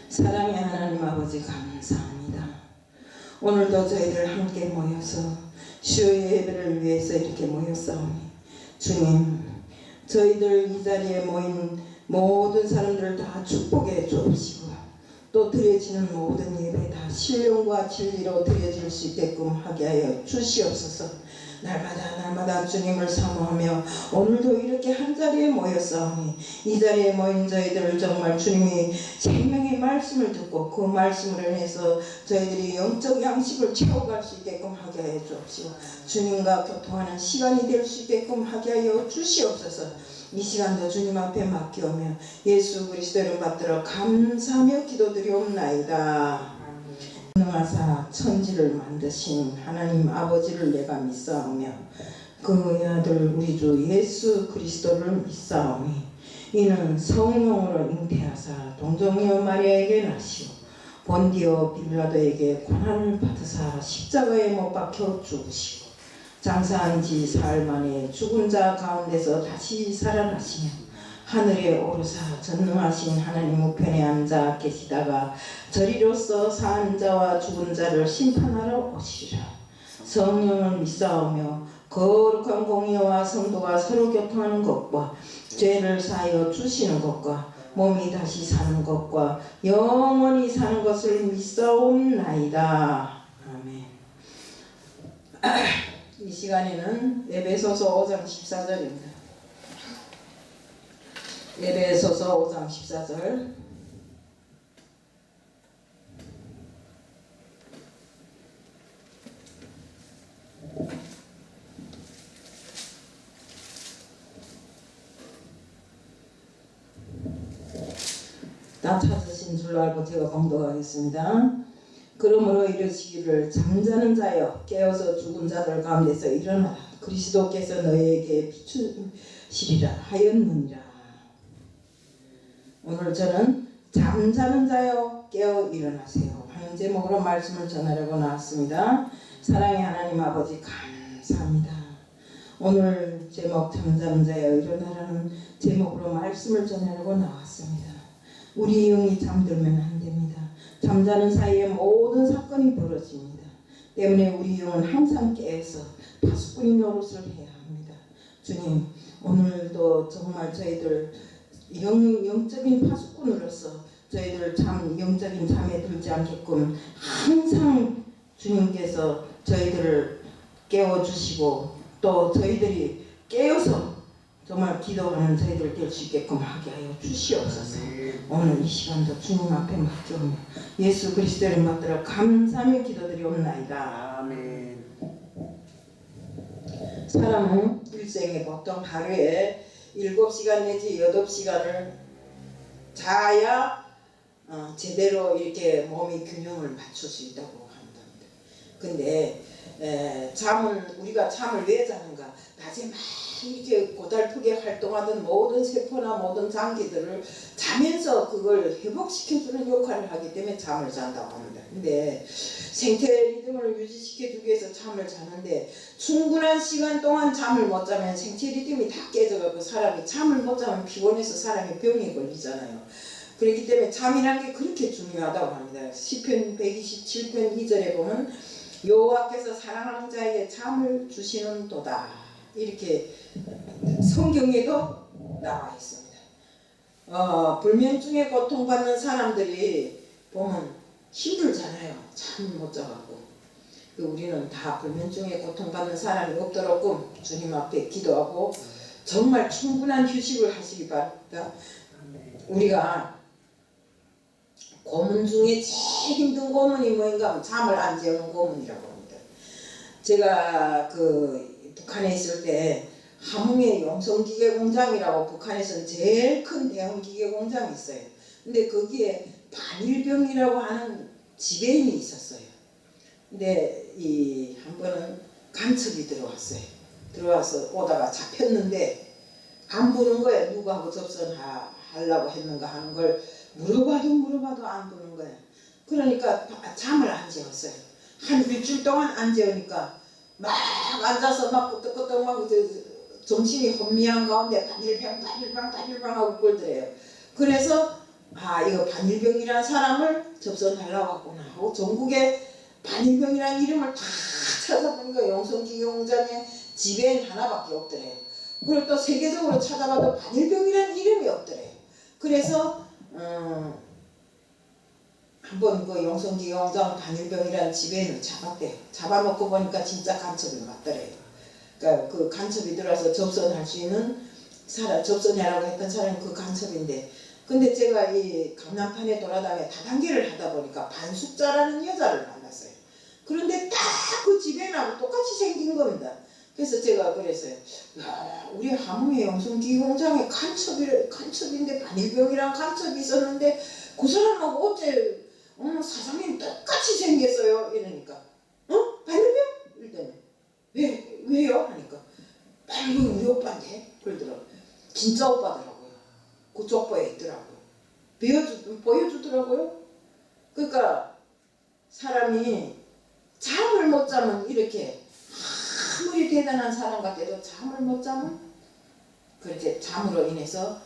사랑의 하나님 아버지 감사합니다. 오늘도 저희들 함께 모여서 주의 예배를 위해서 이렇게 모였사오니 주님, 저희들 이 자리에 모인 모든 사람들을 다 축복해 주옵시고 또 드려지는 모든 예배 다 신령과 진리로 드려질 수 있게끔 하게 하여 주시옵소서. 날마다 주님을 사모하며 오늘도 이렇게 한자리에 모였사오니 이 자리에 모인 저희들을 정말 주님이 생명의 말씀을 듣고 그 말씀으로 인해서 저희들이 영적 양식을 채워갈 수 있게끔 하게 하여 주옵시고 주님과 교통하는 시간이 될 수 있게끔 하게 하여 주시옵소서. 이 시간도 주님 앞에 맡기오며 예수 그리스도 이름 받들어 감사하며 기도드리옵나이다. 하사 천지를 만드신 하나님 아버지를 내가 믿사오며 그의 아들 우리 주 예수 그리스도를 믿사오니 이는 성령으로 잉태하사 동정녀 마리아에게 나시오 본디오 빌라도에게 고난을 받으사 십자가에 못 박혀 죽으시고 장사한 지 사흘 만에 죽은 자 가운데서 다시 살아나시며 하늘에 오르사 전능하신 하나님 우편에 앉아 계시다가 저리로서 산 자와 죽은 자를 심판하러 오시리라. 성령을 믿사오며 거룩한 공의와 성도가 서로 교통하는 것과 죄를 사하여 주시는 것과 몸이 다시 사는 것과 영원히 사는 것을 믿사옵나이다. 아멘. 이 시간에는 에베소서 5장 14절입니다. 에베소서 5장 14절 다 찾으신 줄로 알고 제가 공독하겠습니다. 그러므로 이르시기를 잠자는 자여 깨어서 죽은 자들 가운데서 일어나라. 그리스도께서 너희에게 비추시리라 하였느니라. 오늘 저는 잠자는 자여 깨어 일어나세요 하는 제목으로 말씀을 전하려고 나왔습니다. 사랑의 하나님 아버지 감사합니다. 오늘 제목 잠자는 자여 일어나라는 제목으로 말씀을 전하려고 나왔습니다. 우리 영이 잠들면 안 됩니다. 잠자는 사이에 모든 사건이 벌어집니다. 때문에 우리 영은 항상 깨어서 파수꾼의 노릇을 해야 합니다. 주님, 오늘도 정말 저희들 영적인 파수꾼으로서 저희들 참 영적인 잠에 들지 않게끔 항상 주님께서 저희들을 깨워주시고 또 저희들이 깨어서 정말 기도하는 저희들 될 수 있게끔 하게 하여 주시옵소서. 오늘 이 시간도 주님 앞에 맡겨오며 예수 그리스도를 받들어 감사하며 기도드리옵나이다. 아멘. 사람은 일생에 보통 하루에 7시간 내지 8시간을 자야 제대로 이렇게 몸이 균형을 맞출 수 있다고 합니다. 근데 우리가 잠을 왜 자는가? 낮에 막 이렇게 고달프게 활동하던 모든 세포나 모든 장기들을 자면서 그걸 회복시켜주는 역할을 하기 때문에 잠을 잔다고 합니다. 근데 생태 리듬을 유지시켜주기 위해서 잠을 자는데 충분한 시간 동안 잠을 못 자면 생체 리듬이 다 깨져가고 사람이 잠을 못 자면 피곤해서 사람이 병에 걸리잖아요. 그렇기 때문에 잠이란 게 그렇게 중요하다고 합니다. 시편 127편 2절에 보면 여호와께서 사랑하는 자에게 잠을 주시는 도다. 이렇게 성경에도 나와 있습니다. 불면증에 고통받는 사람들이 보면 힘들잖아요. 잠을 못 자갖고. 우리는 다 불면증에 고통받는 사람이 없도록 주님 앞에 기도하고 정말 충분한 휴식을 하시기 바랍니다. 우리가 고문 중에 제일 힘든 고문이 뭐인가 하면 잠을 안 재우는 고문이라고 합니다. 제가 북한에 있을 때 함흥의 용성기계 공장이라고 북한에서는 제일 큰 대형 기계 공장이 있어요. 근데 거기에 반일병이라고 하는 지배인이 있었어요. 근데 한 번은 간첩이 들어왔어요. 들어와서 오다가 잡혔는데 안 보는 거예요. 누구하고 접선하려고 했는가 하는 걸 물어봐도 안 보는 거예요. 그러니까 잠을 안 재웠어요. 한 일주일 동안 안 재우니까 막 앉아서 막 끄떡끄떡 막 정신이 혼미한 가운데 바닐방 하고 꼴더래요. 그래서 아 이거 반일병이라는 사람을 접선하려고 왔구나 하고 전국에 반일병이라는 이름을 다 찾아보니까 영성기경장의 집에는 하나밖에 없더래요. 그리고 또 세계적으로 찾아봐도 반일병이라는 이름이 없더래요. 그래서 한번 그 영성기경장 반일병이라는 집에는 잡았대요. 잡아놓고 보니까 진짜 간첩이 맞더래요. 그러니까 그 간첩이 들어와서 접선할 수 있는 사람, 접선하라고 했던 사람이 그 간첩인데, 근데 제가 이 강남판에 돌아다녀 다단계를 하다 보니까 반숙자라는 여자를 만났어요. 그런데 딱 그 집에나고 똑같이 생긴 겁니다. 그래서 제가 그랬어요. 야, 우리 함흥의 영성기공장에 간첩인데 반일병이랑 간첩이 있었는데 그 사람하고 어째 사장님 똑같이 생겼어요. 이러니까 반일병? 이랬더니 왜요? 하니까 반일병 우리 오빠인데? 그러더라고요. 진짜 오빠더라고요. 그 족보에 있더라고요. 보여주더라고요. 그러니까 사람이 잠을 못 자면 이렇게 아무리 대단한 사람 같아도 잠을 못 자면 그렇게 잠으로 인해서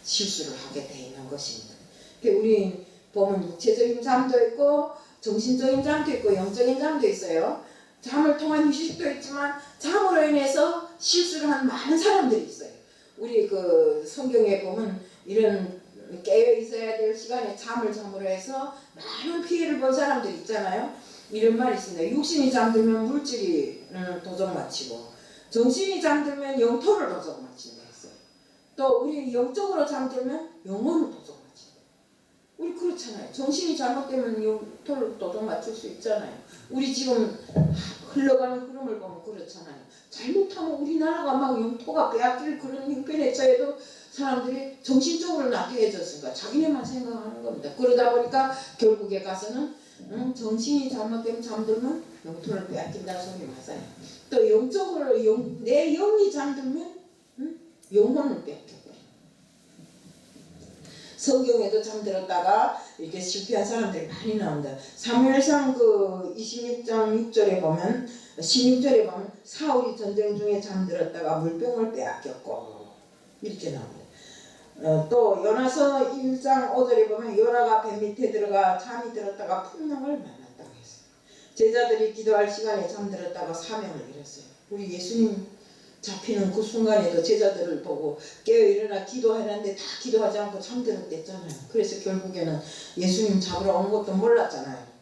실수를 하게 돼 있는 것입니다. 우리 보면 육체적인 잠도 있고 정신적인 잠도 있고 영적인 잠도 있어요. 잠을 통한 휴식도 있지만 잠으로 인해서 실수를 한 많은 사람들이 있어요. 우리 그 성경에 보면 이런 깨어 있어야 될 시간에 잠을 잠으로 해서 많은 피해를 본 사람들이 있잖아요. 이런 말이 있습니다. 육신이 잠들면 물질이 도적 마치고 정신이 잠들면 영토를 도적 마친다 했어요. 또 우리 영적으로 잠들면 영혼을 도적 마친다. 우리 그렇잖아요. 정신이 잘못되면 영토를 도적 맞출 수 있잖아요. 우리 지금 흘러가는 흐름을 보면 그렇잖아요. 잘못하면 우리나라가 막 영토가 빼앗길 그런 형편에 처해도 사람들이 정신적으로 나태해졌으니까 자기네만 생각하는 겁니다. 그러다 보니까 결국에 가서는 정신이 잘못되면 잠들면 영토를 빼앗긴다는 소리 맞아요. 또 영적으로 내 영이 잠들면 영혼을 빼앗겨버려요. 성경에도 잠들었다가 이렇게 실패한 사람들이 많이 나온다. 사무엘상 그 26장 6절에 보면 16절에 보면 사울이 전쟁 중에 잠들었다가 물병을 빼앗겼고 이렇게 나옵니다. 또 요나서 1장 5절에 보면 요나가 배 밑에 들어가 잠이 들었다가 풍랑을 만났다고 했어요. 제자들이 기도할 시간에 잠들었다가 사명을 잃었어요. 우리 예수님 잡히는 그 순간에도 제자들을 보고 깨어 일어나 기도하는데 다 기도하지 않고 잠들었댔잖아요. 그래서 결국에는 예수님 잡으러 온 것도 몰랐잖아요.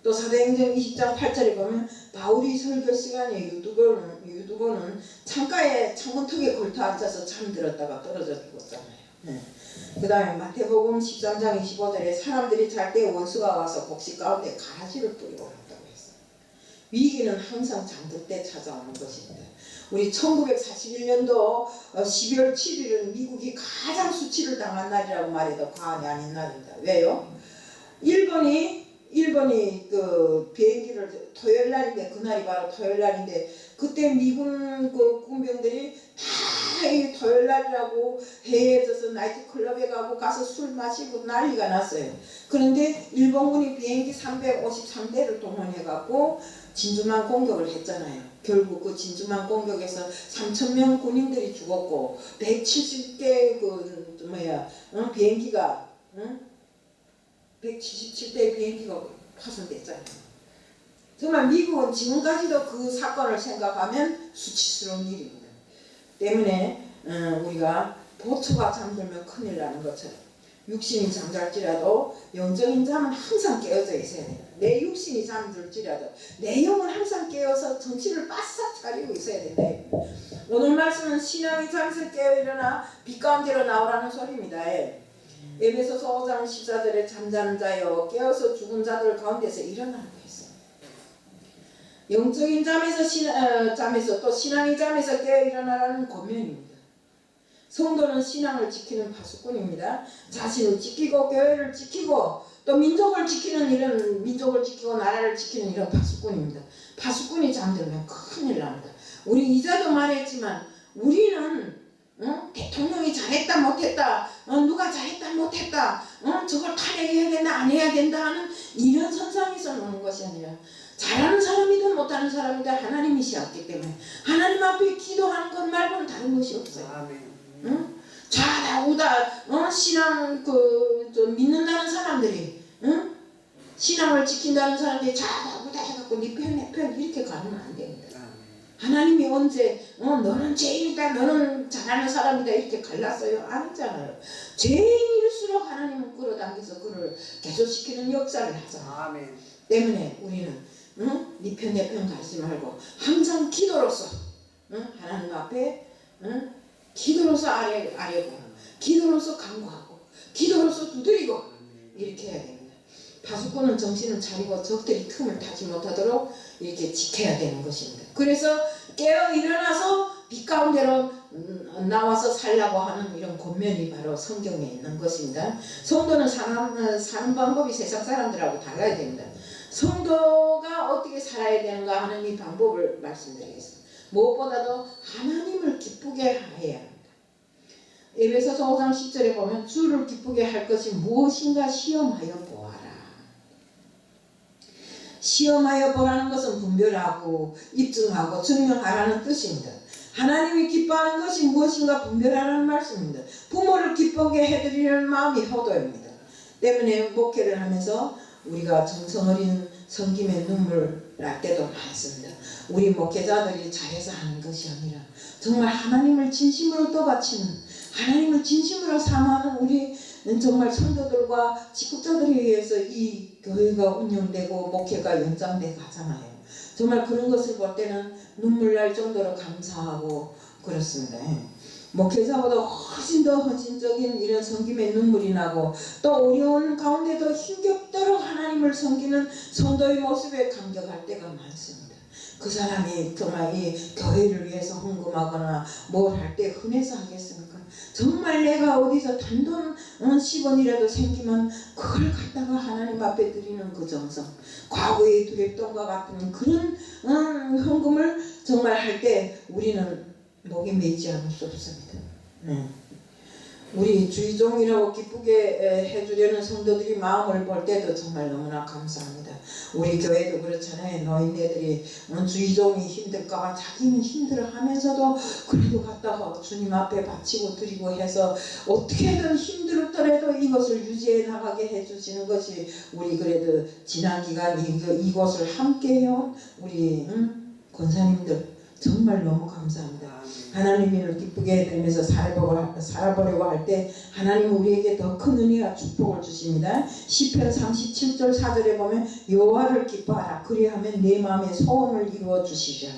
또 사도행전 20장 8절에 보면 바울이 설교 시간에 유두보는 창가에 창문턱에 걸터 앉아서 잠들었다가 떨어져 죽었잖아요. 그 다음에 마태복음 13장 25절에 사람들이 잘 때 원수가 와서 곡식 가운데 가지를 뿌리고 갔다고 했어요. 위기는 항상 잠들 때 찾아오는 것입니다. 우리 1941년도 12월 7일은 미국이 가장 수치를 당한 날이라고 말해도 과언이 아닌 날입니다. 왜요? 일본이 그 비행기를 토요일 날인데 그날이 바로 토요일 날인데 그때 미군 그 군병들이 다 이 토요일 날이라고 해외에서 나이트클럽에 가서 술 마시고 난리가 났어요. 그런데 일본군이 비행기 353대를 동원해갖고 진주만 공격을 했잖아요. 결국 그 진주만 공격에서 3,000명 군인들이 죽었고 170개 비행기가 177대의 비행기가 파손됐잖아요. 정말 미국은 지금까지도 그 사건을 생각하면 수치스러운 일입니다. 때문에 우리가 보초가 잠들면 큰일 나는 것처럼 육신이 잠잘지라도 영적인 잠은 항상 깨어져 있어야 돼요. 내 육신이 잠들지라도 내 영은 항상 깨어서 정신을 바싹 차리고 있어야 된다. 오늘 말씀은 신앙의 잠에서 깨어 일어나 빛 가운데로 나오라는 소리입니다. 에베소서 5장 14절에 잠자는 자여 깨어서 죽은 자들 가운데서 일어나라고 했어요. 영적인 잠에서 또 신앙의 잠에서 깨어 일어나라는 권면입니다. 성도는 신앙을 지키는 파수꾼입니다. 자신을 지키고 교회를 지키고 또 민족을 지키는 이런 민족을 지키고 나라를 지키는 이런 파수꾼입니다. 파수꾼이 잠들면 큰일 납니다. 우리 이자도 말했지만 우리는 대통령이 잘했다 못했다 누가 잘했다 못했다 저걸 탄핵해야 된다 안 해야 된다 하는 이런 선상에서 노는 것이 아니라 잘하는 사람이든 못하는 사람이든 하나님이시었기 때문에 하나님 앞에 기도하는 것 말고는 다른 것이 없어요. 좌다 우다 신앙 좀 믿는다는 사람들이 신앙을 지킨다는 사람들이 좌다 우다 해갖고 네 편 내 편 이렇게 가면 안 됩니다. 하나님이 언제 너는 죄인이다 너는 잘하는 사람이다 이렇게 갈랐어요? 아니잖아요. 죄인일수록 하나님은 끌어당겨서 그를 개조시키는 역사를 하잖아요. 때문에 우리는 네 편 내 편 가지 말고 항상 기도로서 하나님 앞에 기도로서 아뢰고 기도로서 간구하고 기도로서 두드리고 이렇게 해야 됩니다. 파수꾼은 정신을 차리고 적들이 틈을 타지 못하도록 이렇게 지켜야 되는 것입니다. 그래서 깨어 일어나서 빛 가운데로 나와서 살라고 하는 이런 권면이 바로 성경에 있는 것입니다. 성도는 사는 방법이 세상 사람들하고 달라야 됩니다. 성도가 어떻게 살아야 되는가 하는 이 방법을 말씀드리겠습니다. 무엇보다도 하나님을 기쁘게 해야 합니다. 에베소서 5장 10절에 보면 주를 기쁘게 할 것이 무엇인가 시험하여 보아라. 시험하여 보라는 것은 분별하고 입증하고 증명하라는 뜻입니다. 하나님이 기뻐하는 것이 무엇인가 분별하라는 말씀입니다. 부모를 기쁘게 해드리는 마음이 효도입니다. 때문에 목회를 하면서 우리가 정성 어린 섬김의 눈물 날 때도 많습니다. 우리 목회자들이 잘해서 하는 것이 아니라 정말 하나님을 진심으로 떠받치는 하나님을 진심으로 사모하는 우리 정말 성도들과 직국자들에 의해서 이 교회가 운영되고 목회가 연장돼 가잖아요. 정말 그런 것을 볼 때는 눈물 날 정도로 감사하고 그렇습니다. 목회자보다 훨씬 더 헌신적인 이런 섬김의 눈물이 나고 또 어려운 가운데도 힘겹도록 하나님을 섬기는 성도의 모습에 감격할 때가 많습니다. 그 사람이 정말 이 교회를 위해서 헌금하거나 뭘 할 때 흔해서 하겠습니까? 정말 내가 어디서 단돈 10원이라도 생기면 그걸 갖다가 하나님 앞에 드리는 그 정성, 과거의 두랩돈과 같은 그런 헌금을 정말 할 때 우리는 목에 매지 않을 수 없습니다. 우리 주의종이라고 기쁘게 해주려는 성도들이 마음을 볼 때도 정말 너무나 감사합니다. 우리 교회도 그렇잖아요. 노인네들이 주의종이 힘들까봐 자기는 힘들어하면서도 그래도 갖다가 주님 앞에 바치고 드리고 해서 어떻게든 힘들었더라도 이것을 유지해 나가게 해주시는 것이 우리 그래도 지난 기간 이곳을 함께해온 우리 권사님들 정말 너무 감사합니다. 하나님을 기쁘게 해드리면서 살아보려고 할 때 하나님은 우리에게 더 큰 은혜와 축복을 주십니다. 시편 37절 4절에 보면 여호와를 기뻐하라 그리하면 내 마음의 소원을 이루어 주시리라.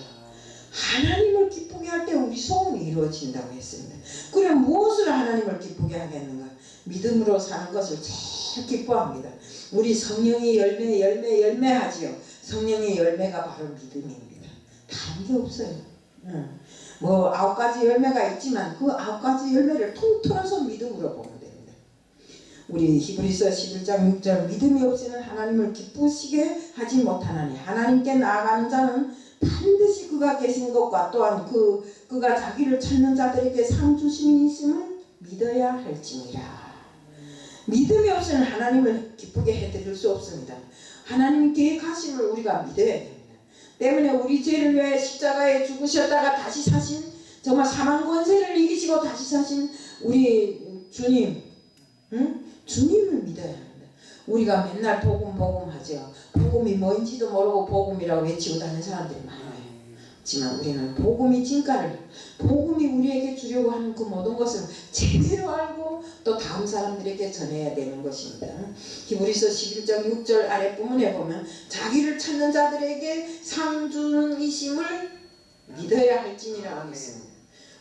하나님을 기쁘게 할 때 우리 소원이 이루어진다고 했습니다. 그럼 무엇으로 하나님을 기쁘게 하겠는가? 믿음으로 사는 것을 제일 기뻐합니다. 우리 성령의 열매하지요. 성령의 열매가 바로 믿음입니다. 다른 게 없어요. 뭐 9가지 열매가 있지만 그 9가지 열매를 통틀어서 믿음으로 보면 됩니다. 우리 히브리서 11장 6절 믿음이 없이는 하나님을 기쁘시게 하지 못하나니 하나님께 나아가는 자는 반드시 그가 계신 것과 또한 그가 자기를 찾는 자들에게 상 주심이 있음을 믿어야 할지니라. 믿음이 없이는 하나님을 기쁘게 해드릴 수 없습니다. 하나님 계획하심을 우리가 믿어야 됩니다. 때문에 우리 죄를 위해 십자가에 죽으셨다가 다시 사신 정말 사망 권세를 이기시고 다시 사신 우리 주님 주님을 믿어야 합니다. 우리가 맨날 복음 하죠. 복음이 뭔지도 모르고 복음이라고 외치고 다니는 사람들이 많아요. 하지만 우리는 복음이 진가를 복음이 우리에게 주려고 하는 그 모든 것을 제대로 알고 또 다음 사람들에게 전해야 되는 것입니다. 히브리서 11장 6절 아랫부분에 보면 자기를 찾는 자들에게 상 주는 이심을 믿어야 할지니라고 했습니다.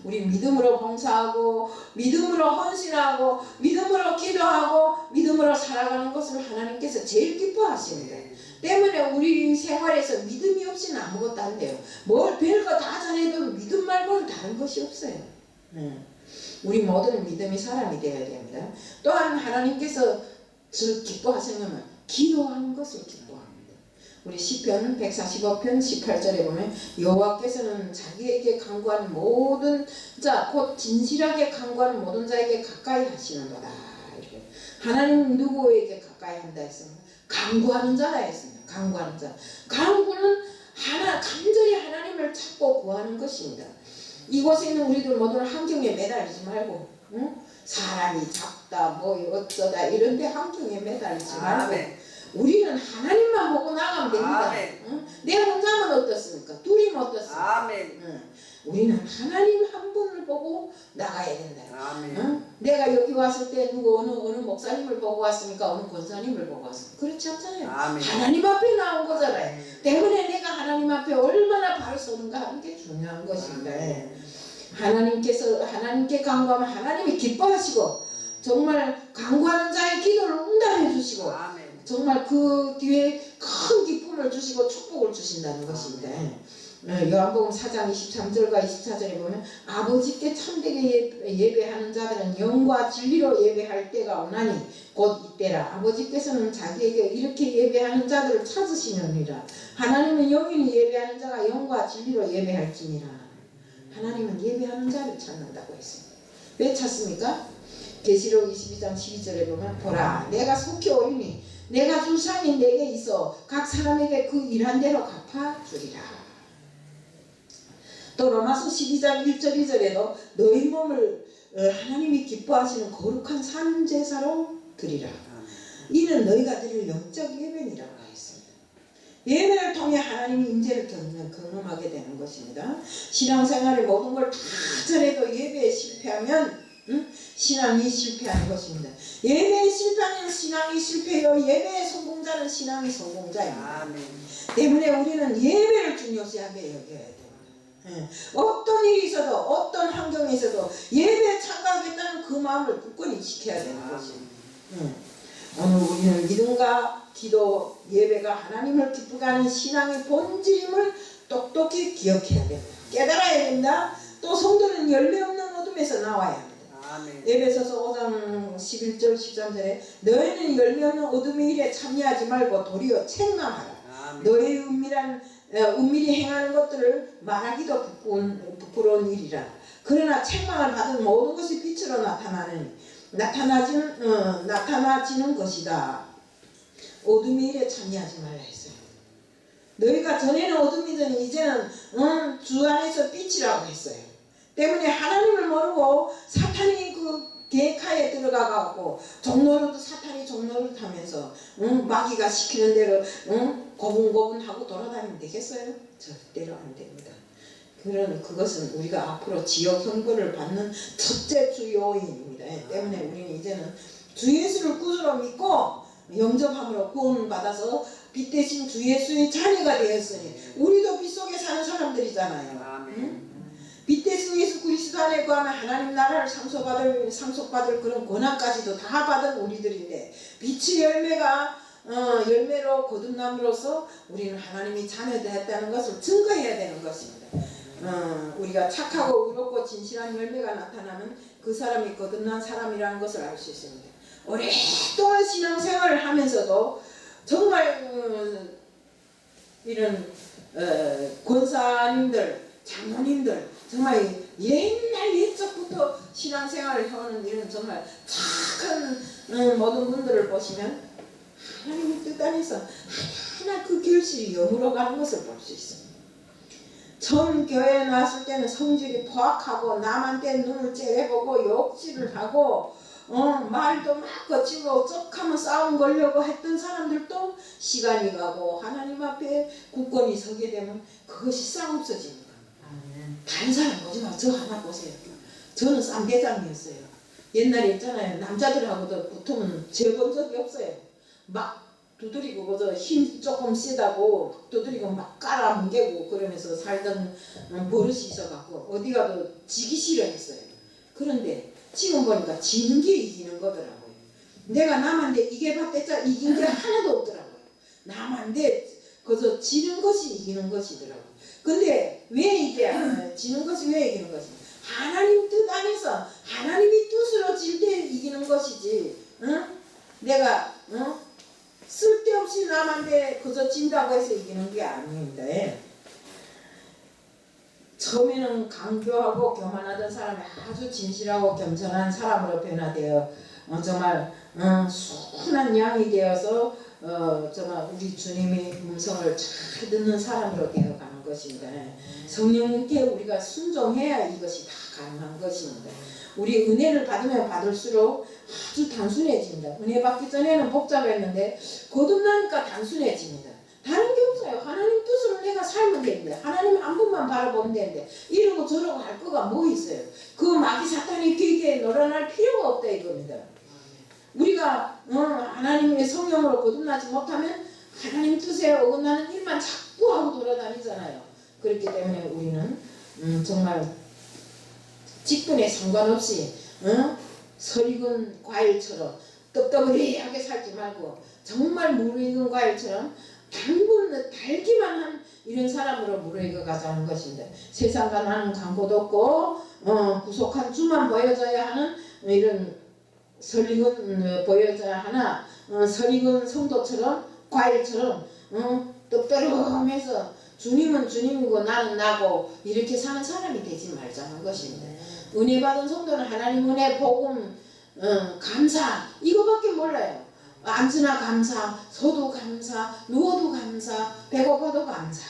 우리 믿음으로 봉사하고 믿음으로 헌신하고 믿음으로 기도하고 믿음으로 살아가는 것을 하나님께서 제일 기뻐하십니다. 때문에 우리 생활에서 믿음이 없이는 아무것도 안 돼요. 뭘 별거 다 잘해도 믿음 말고는 다른 것이 없어요. 우리 모두는 믿음의 사람이 되어야 됩니다. 또한 하나님께서 기뻐하시는 것은 기도하는 것을 기뻐합니다. 우리 시편 145편 18절에 보면 여호와께서는 자기에게 간구하는 모든 자 곧 진실하게 간구하는 모든 자에게 가까이 하시는도다. 이렇게. 하나님 누구에게 가까이 한다 했습니다. 간구하는 자라 했습니다. 간구하는 자. 간구는 간절히 하나님을 찾고 구하는 것입니다. 이곳에 있는 우리들 모두는 환경에 매달리지 말고 사람이 작다 뭐 어쩌다 이런데 함정에 매달리지 말고 아멘. 우리는 하나님만 보고 나가면 됩니다. 응? 내 혼자면 어떻습니까? 둘이면 어떻습니까? 아멘. 응. 우리는 하나님 한 분을 보고 나가야 된다. 아멘. 응? 내가 여기 왔을 때 누구 어느 목사님을 보고 왔습니까? 어느 권사님을 보고 왔습니까? 그렇지 않잖아요. 아멘. 하나님 앞에 나온 거잖아요. 아멘. 때문에 내가 하나님 앞에 얼마나 바로 서는가 하는 게 중요한 것입니다. 하나님께 간구하면 하나님이 기뻐하시고 정말 간구하는 자의 기도를 응답해 주시고 아멘. 정말 그 뒤에 큰 기쁨을 주시고 축복을 주신다는 것입니다. 요한복음 4장 23절과 24절에 보면 아버지께 참되게 예배하는 자들은 영과 진리로 예배할 때가 오나니 곧 이때라. 아버지께서는 자기에게 이렇게 예배하는 자들을 찾으시느니라. 하나님은 영원히 예배하는 자가 영과 진리로 예배할지니라. 하나님은 예배하는 자를 찾는다고 했습니다. 왜 찾습니까? 계시록 22장 12절에 보면 보라 내가 속히 오리니 내가 줄 상이 내게 있어 각 사람에게 그 일한 대로 갚아주리라. 또 로마서 12장 1절 2절에도 너희 몸을 하나님이 기뻐하시는 거룩한 산제사로 드리라. 이는 너희가 드릴 영적 예배니라고 했습니다. 예배를 통해 하나님의 임재를 경험하게 되는 것입니다. 신앙생활의 모든 걸 다 잘해도 예배에 실패하면 신앙이 실패하는 것입니다. 예배에 실패하면 신앙이 실패요. 예배에 성공자는 신앙이 성공자입니다. 아멘. 때문에 우리는 예배를 중요시하게 여겨야 돼요. 어떤 일이 있어도 어떤 환경에 있어도 예배에 참가하겠다는 그 마음을 굳건히 지켜야 되는 것입니다. 오늘 우리는 믿음과 기도, 예배가 하나님을 기쁘게 하는 신앙의 본질임을 똑똑히 기억해야 됩니다. 깨달아야 된다. 또 성도는 열매 없는 어둠에서 나와야 합니다. 아멘. 에베소서 5장 11절 13절에 너희는 열매 없는 어둠의 일에 참여하지 말고 도리어 책망하라. 너희 은밀히 행하는 것들을 말하기도 부끄러운 일이라. 그러나 책망을 받은 모든 것이 빛으로 나타나지는 것이다. 어둠의 일에 참여하지 말라 했어요. 너희가 전에는 어둠이더니 이제는 주 안에서 빛이라고 했어요. 때문에 하나님을 모르고 사탄이 그 계획하에 들어가고 종로로도 사탄이 종로를 타면서 마귀가 시키는 대로 고분고분하고 돌아다니면 되겠어요? 절대로 안 됩니다. 그것은 우리가 앞으로 지역 선거를 받는 첫째 주 요인입니다. 때문에 우리는 이제는 주 예수를 구주로 믿고 영접함으로 구원 받아서 빛 대신 주 예수의 자녀가 되었으니 우리도 빛 속에 사는 사람들이잖아요. 빛 대신 예수 그리스도 안에 거하면 하나님 나라를 상속받을 그런 권한까지도 다 받은 우리들인데 빛의 열매로 거듭남으로써 우리는 하나님이 자녀되었다는 것을 증거해야 되는 것입니다. 우리가 착하고 의롭고 진실한 열매가 나타나면 그 사람이 거듭난 사람이라는 것을 알 수 있습니다. 오랫동안 신앙생활을 하면서도 정말 이런 권사님들, 장로님들 정말 옛적부터 신앙생활을 해오는 이런 정말 착한 모든 분들을 보시면 하나님의 뜻 안에서 하나 그 결실이 여물어가는 것을 볼 수 있습니다. 처음 교회에 나왔을 때는 성질이 포악하고 남한테 눈을 째려보고 욕질을 하고 말도 막 거치고 쩍하면 싸움 걸려고 했던 사람들도 시간이 가고 하나님 앞에 굳건히 서게 되면 그것이 싹 없어집니다. 다른 사람 보지 마. 저 하나 보세요. 저는 쌍대장이었어요. 옛날에 있잖아요. 남자들하고도 붙으면 재본 적이 없어요. 막 두드리고 그저 힘 조금 세다고 두드리고 막 깔아뭉개고 그러면서 살던 버릇이 있어갖고 어디 가도 지기 싫어했어요. 그런데 지금 보니까 지는 게 이기는 거더라고요. 내가 남한테 이겨봤댔자 이긴 게 하나도 없더라고요. 남한테 그저 지는 것이 이기는 것이더라고요. 근데 왜 이게 지는 것이 왜 이기는 것이냐? 하나님 뜻 안에서 하나님이 뜻으로 질 때 이기는 것이지. 내가 쓸데없이 남한테 그저 진다고 해서 이기는 게 아닙니다. 처음에는 강교하고 교만하던 사람이 아주 진실하고 겸손한 사람으로 변화되어 정말 순한 양이 되어서 정말 우리 주님의 음성을 잘 듣는 사람으로 되어가는 것인데 성령님께 우리가 순종해야 이것이 다 가능한 것입니다. 우리 은혜를 받으면 받을수록 아주 단순해집니다. 은혜 받기 전에는 복잡했는데 거듭나니까 단순해집니다. 다른 게 없어요. 하나님 뜻으로 내가 살면 되는데 하나님 한 분만 바라보면 되는데 이러고 저러고 할 거가 뭐 있어요. 그 마귀 사탄이 귀에 놀아날 필요가 없다 이겁니다. 우리가 하나님의 성령으로 거듭나지 못하면 하나님 뜻에 어긋나는 일만 자꾸 하고 돌아다니잖아요. 그렇기 때문에 우리는 정말 직분에 상관없이 설익은 과일처럼 떡떡이하게 살지 말고 정말 무르익은 과일처럼 달기만 한 이런 사람으로 무르익어 가자는 것입니다. 세상과 나는 광고도 없고 구속한 주만 보여줘야 하는 이런 설익은 보여줘야 하나 설익은 성도처럼 과일처럼 떡떠름해서 주님은 주님이고 나는 나고 이렇게 사는 사람이 되지 말자는 것입니다. 은혜 받은 성도는 하나님 은혜 복음 감사 이거밖에 몰라요. 앉으나 감사, 서도 감사, 누워도 감사, 배고파도 감사.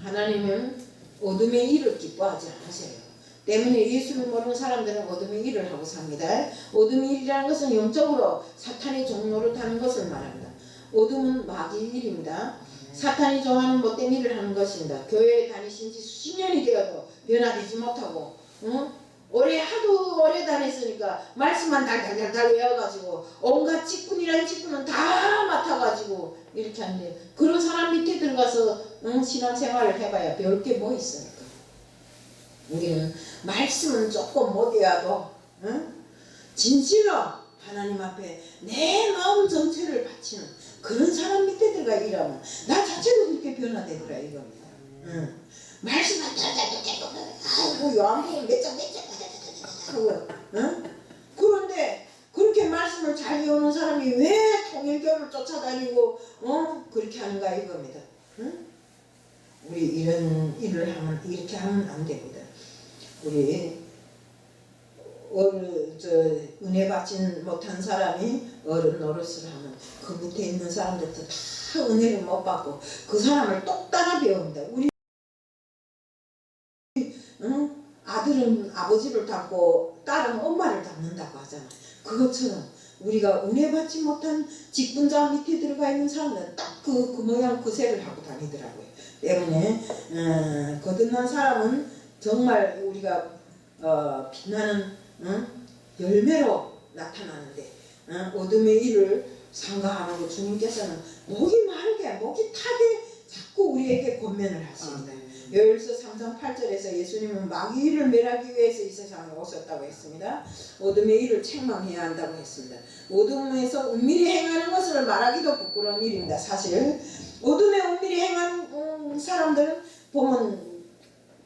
하나님은 어둠의 일을 기뻐하지 않으세요. 때문에 예수를 모르는 사람들은 어둠의 일을 하고 삽니다. 어둠의 일이라는 것은 영적으로 사탄의 종로를 타는 것을 말합니다. 어둠은 마귀의 일입니다. 사탄이 좋아하는 못된 일을 하는 것입니다. 교회에 다니신 지 수십 년이 되어도 변화되지 못하고 하도 오래 다녔으니까 말씀만 달달달달 외워가지고 온갖 직분이라는 직분은 다 맡아가지고 이렇게 하는데 그런 사람 밑에 들어가서 신앙생활을 해봐야 배울 게 뭐 있습니까? 우리는 말씀은 조금 못 외워도 진실로 하나님 앞에 내 마음 전체를 바치는 그런 사람 밑에 들어가 일하면 나 자체도 그렇게 변화되더라 이겁니다. 말씀만 아이고 요한복음 몇 장 하고 그런데 그렇게 말씀을 잘 외우는 사람이 왜 통일교를 쫓아다니고 그렇게 하는가 이겁니다. 우리 이런 일을 하면 이렇게 하면 안 됩니다. 우리 은혜 받지 못한 사람이 어른 노릇을 하면 그 밑에 있는 사람들도 다 은혜를 못 받고 그 사람을 똑 따라 배웁니다. 우리 아들은 아버지를 닮고 딸은 엄마를 닮는다고 하잖아요. 그것처럼 우리가 은혜 받지 못한 직분자 밑에 들어가 있는 사람들은 딱 그 모양 그 색을 하고 다니더라고요. 때문에 거듭난 사람은 정말 우리가 빛나는 열매로 나타나는데 어둠의 일을 삼가하는 것 주님께서는 목이 마르게 목이 타게 자꾸 우리에게 권면을 하십니다. 요엘서 3장 8절에서 예수님은 마귀의 일을 멸하기 위해서 이 세상에 오셨다고 했습니다. 어둠의 일을 책망해야 한다고 했습니다. 어둠에서 은밀히 행하는 것을 말하기도 부끄러운 일입니다. 사실 어둠에 은밀히 행하는 사람들은 보면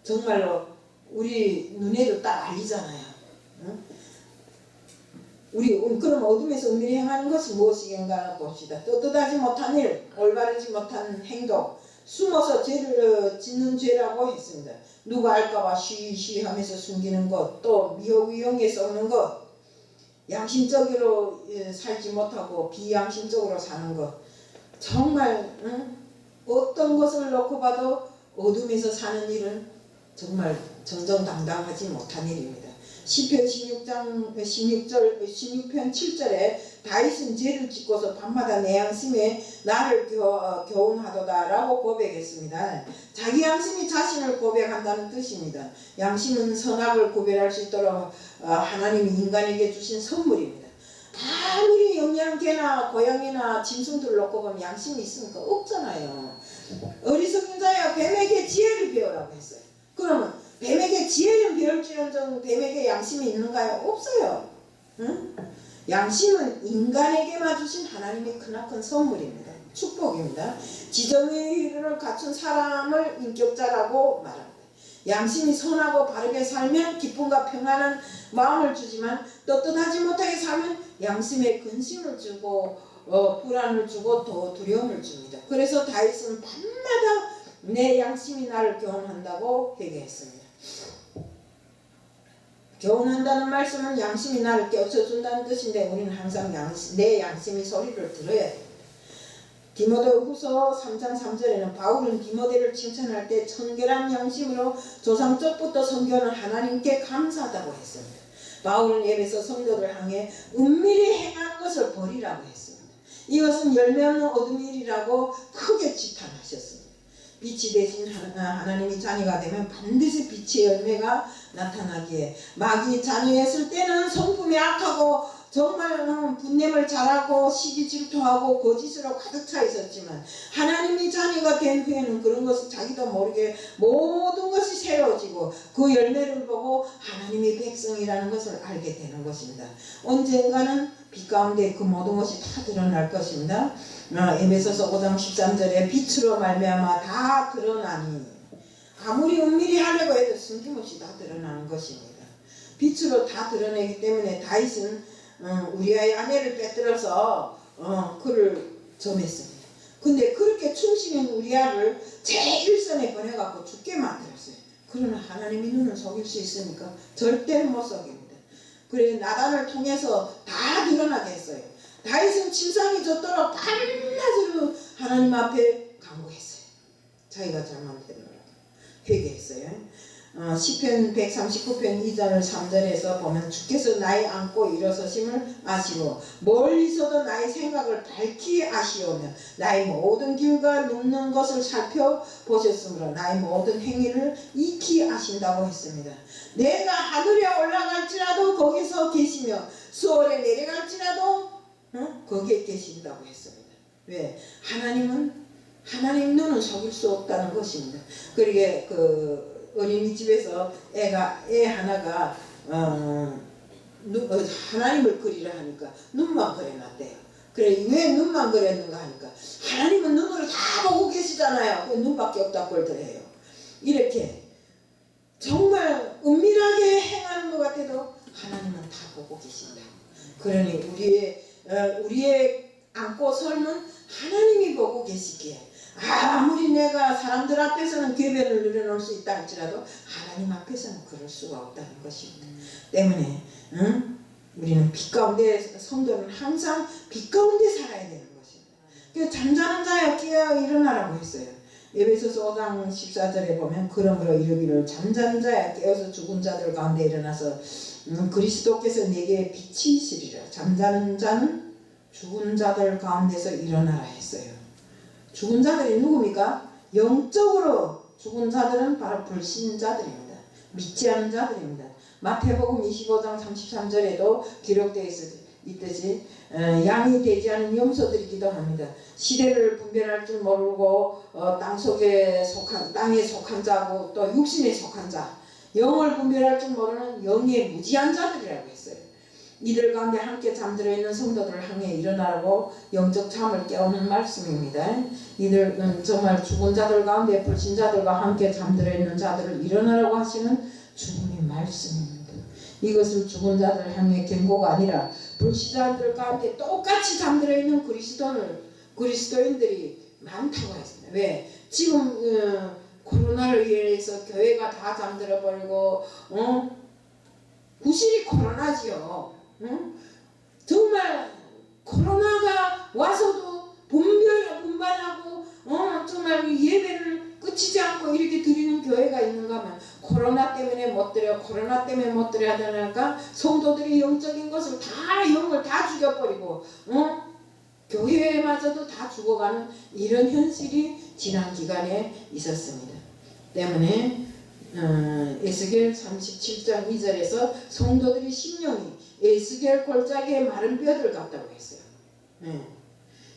정말로 우리 눈에도 딱 알리잖아요. 우리 그럼 어둠에서 은밀히 행하는 것이 무엇이겠는가 봅시다. 떳떳하지 못한 일, 올바르지 못한 행동, 숨어서 죄를 짓는 죄라고 했습니다. 누가 알까봐 쉬쉬하면서 숨기는 것, 또 미혹위용에 썩는 것, 양심적으로 살지 못하고 비양심적으로 사는 것. 정말 어떤 것을 놓고 봐도 어둠에서 사는 일은 정말 정정당당하지 못한 일입니다. 시편 16편 7절에 다윗은 죄를 짓고서 밤마다 내 양심에 나를 교훈하도다 라고 고백했습니다. 자기 양심이 자신을 고백한다는 뜻입니다. 양심은 선악을 구별할 수 있도록 하나님이 인간에게 주신 선물입니다. 아무리 영양개나 고양이나 짐승들 놓고 보면 양심이 있으니까 없잖아요. 어리석은 자야 뱀에게 지혜를 배우라고 했어요. 그러면 뱀에게 지혜를 배울지언정 뱀에게 양심이 있는가요? 없어요. 양심은 인간에게만 주신 하나님의 크나큰 선물입니다. 축복입니다. 지정의를 갖춘 사람을 인격자라고 말합니다. 양심이 선하고 바르게 살면 기쁨과 평안한 마음을 주지만 떳떳하지 못하게 살면 양심에 근심을 주고 불안을 주고 더 두려움을 줍니다. 그래서 다윗은 밤마다 내 양심이 나를 교훈한다고 얘기했습니다. 교훈한다는 말씀은 양심이 나를 깨우쳐준다는 뜻인데 우리는 항상 내 양심이 소리를 들어야 됩니다. 디모데후서 3장 3절에는 바울은 디모데를 칭찬할 때 청결한 양심으로 조상적부터 섬겨는 하나님께 감사하다고 했습니다. 바울은 에베소 성도들 향해 은밀히 행한 것을 버리라고 했습니다. 이것은 열매 없는 어둠의 일이라고 크게 지탄하셨습니다. 빛이 되신 하나님이 자녀가 되면 반드시 빛의 열매가 나타나기에 마귀 자녀였을 때는 성품이 악하고 정말 분냄을 잘하고 시기 질투하고 거짓으로 가득 차 있었지만 하나님이 자녀가 된 후에는 그런 것을 자기도 모르게 모든 것이 새로워지고 그 열매를 보고 하나님의 백성이라는 것을 알게 되는 것입니다. 언젠가는 빛 가운데 그 모든 것이 다 드러날 것입니다. 에베소서 5장 13절에 빛으로 말미암아 다 드러나니 아무리 은밀히 하려고 해도 숨김없이 다 드러나는 것입니다. 빛으로 다 드러내기 때문에 다윗은 우리아의 아내를 빼들어서 그를 점했습니다. 근데 그렇게 충신인 우리아를 제1선에 보내갖고 죽게 만들었어요. 그러나 하나님의 눈을 속일 수 있으니까 절대로 못 속입니다. 그래 나단을 통해서 다 드러나게 했어요. 다윗은 침상이 젖도록 밤낮으로 하나님 앞에 간구했어요. 자기가 잘못했노라 회개했어요. 시편 139편 2절 3절에서 보면 주께서 나의 안고 일어서심을 아시고 멀리서도 나의 생각을 밝히 아시오며 나의 모든 길과 눕는 것을 살펴보셨으므로 나의 모든 행위를 익히 아신다고 했습니다. 내가 하늘에 올라갈지라도 거기서 계시며 수월에 내려갈지라도 거기에 계신다고 했습니다. 왜? 하나님 눈은 속일 수 없다는 것입니다. 그러게 어린이집에서 애 하나가 하나님을 그리라 하니까 눈만 그려놨대요. 그래 왜 눈만 그렸는가 하니까 하나님은 눈으로 다 보고 계시잖아요. 그 눈밖에 없다고 그러더래요. 이렇게 정말 은밀하게 행하는 것 같아도 하나님은 다 보고 계신다. 그러니 우리의 안고 설문 하나님이 보고 계시기에 아무리 내가 사람들 앞에서는 궤변을 늘어놓을 수 있다 할지라도 하나님 앞에서는 그럴 수가 없다는 것입니다. 때문에 우리는 빛 가운데 성도는 항상 빛 가운데 살아야 되는 것입니다. 그래서 잠자는 자여 깨어 일어나라고 했어요. 에베소서 5장 14절에 보면 그러므로 이르기를 잠자는 자여 깨어서 죽은 자들 가운데 일어나서 그리스도께서 내게 빛이시리라. 잠자는 자는 죽은 자들 가운데서 일어나라 했어요. 죽은 자들이 누굽니까? 영적으로 죽은 자들은 바로 불신자들입니다. 믿지 않는 자들입니다. 마태복음 25장 33절에도 기록되어 있듯이 양이 되지 않은 염소들이기도 합니다. 시대를 분별할 줄 모르고 땅에 속한 자고 또 육신에 속한 자, 영을 분별할 줄 모르는 영의 무지한 자들이라고 했어요. 이들 가운데 함께 잠들어 있는 성도들을 향해 일어나라고 영적 잠을 깨우는 말씀입니다. 이들은 정말 죽은 자들 가운데 불신자들과 함께 잠들어 있는 자들을 일어나라고 하시는 주님의 말씀입니다. 이것을 죽은 자들을 향해 경고가 아니라 불신자들 가운데 똑같이 잠들어 있는 그리스도인들이 많다고 했습니다. 왜? 지금 코로나를 위해서 교회가 다 잠들어 버리고 구실이 코로나지요. 정말 코로나가 와서도 분반하고 정말 예배를 끝이지 않고 이렇게 드리는 교회가 있는가 하면 코로나 때문에 못 드려 하다니까 성도들이 영적인 것을 영을 다 죽여버리고 교회마저도 다 죽어가는 이런 현실이 지난 기간에 있었습니다. 때문에 에스겔 37장 2절에서 성도들이 심령이 에스겔 골짜기의 마른 뼈들 같다고 했어요.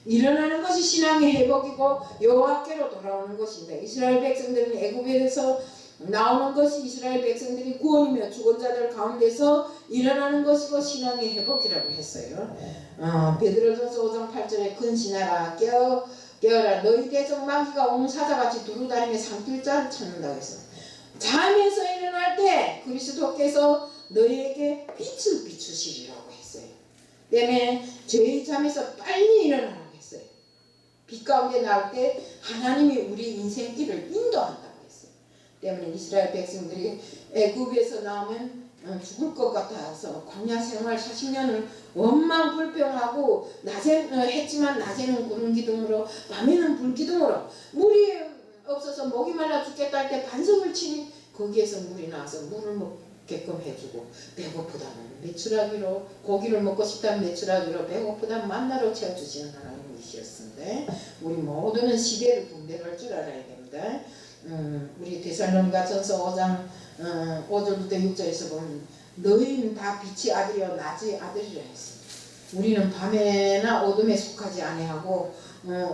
일어나는 것이 신앙의 회복이고 여호와께로 돌아오는 것입니다. 이스라엘 백성들은 애굽에서 나오는 것이 이스라엘 백성들이 구원이며 죽은 자들 가운데서 일어나는 것이고 신앙의 회복이라고 했어요. 베드로전서 5장 8절에 근신하라 깨어라 너희 대적 마귀가 온 사자같이 두루다니며 삼킬 자를 찾는다고 했어요. 잠에서 일어날 때 그리스도께서 너희에게 빛을 비추시리라고 했어요. 때문에 저희 잠에서 빨리 일어나라고 했어요. 빛 가운데 나올 때 하나님이 우리 인생길을 인도한다고 했어요. 때문에 이스라엘 백성들이 애굽에서 나오면 죽을 것 같아서 광야 생활 40년을 원망불평하고 낮에는 했지만 낮에는 구름 기둥으로 밤에는 불 기둥으로 물이 없어서 목이 말라 죽겠다 할 때 반석을 치니 거기에서 물이 나와서 물을 먹게끔 해주고 배고프다면 메추라기로 고기를 먹고 싶다면 메추라기로 배고프다면 만나로 채워주시는 하나님이셨는데 우리 모두는 시대를 분별할 줄 알아야 됩니다. 우리 데살로니가전서 5장 5절부터 6절에서 보면 너희는 다 빛의 아들이요 낮의 아들이라 했습니다. 우리는 밤에나 어둠에 속하지 아니하고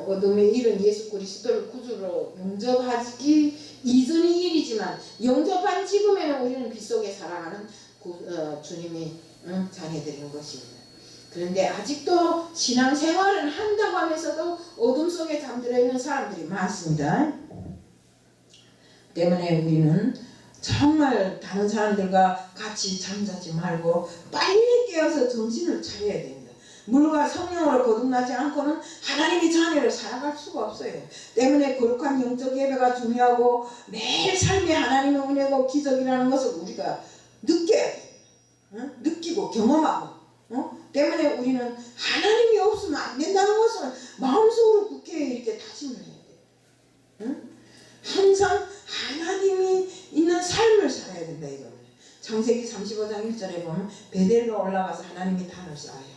어둠의 일은 예수 그리스도를 구주로 영접하기 이전의 일이지만 영접한 지금에는 우리는 빛 속에 살아가는 주님이 자녀들인 것입니다. 그런데 아직도 신앙생활을 한다고 하면서도 어둠 속에 잠들어 있는 사람들이 많습니다. 때문에 우리는 정말 다른 사람들과 같이 잠자지 말고 빨리 깨어서 정신을 차려야 됩니다. 물과 성령으로 거듭나지 않고는 하나님의 자녀를 살아갈 수가 없어요. 때문에 거룩한 영적 예배가 중요하고 매일 삶에 하나님의 은혜고 기적이라는 것을 우리가 느껴야 돼요. 느끼고 경험하고 때문에 우리는 하나님이 없으면 안 된다는 것을 마음속으로 굳게 이렇게 다짐을 해야 돼요. 항상 하나님이 있는 삶을 살아야 된다 이거는. 창세기 35장 1절에 보면 베델로 올라가서 하나님이 단을 쌓아야 합니다.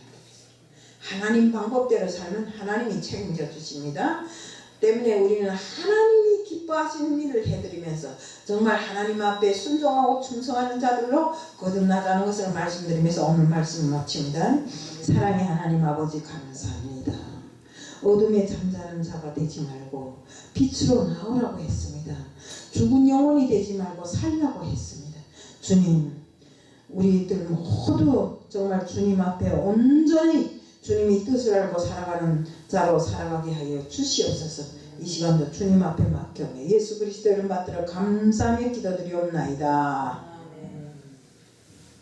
하나님 방법대로 살면 하나님이 책임져 주십니다. 때문에 우리는 하나님이 기뻐하시는 일을 해드리면서 정말 하나님 앞에 순종하고 충성하는 자들로 거듭나자는 것을 말씀드리면서 오늘 말씀을 마칩니다. 사랑의 하나님 아버지 감사합니다. 어둠에 잠자는 자가 되지 말고 빛으로 나오라고 했습니다. 죽은 영혼이 되지 말고 살라고 했습니다. 주님, 우리들 모두 정말 주님 앞에 온전히 주님이 뜻을 알고 살아가는 자로 살아가게 하여 주시옵소서. 이 시간도 주님 앞에 맡겨 예수 그리스도 이름 받들어 감사하며 기도드리옵나이다.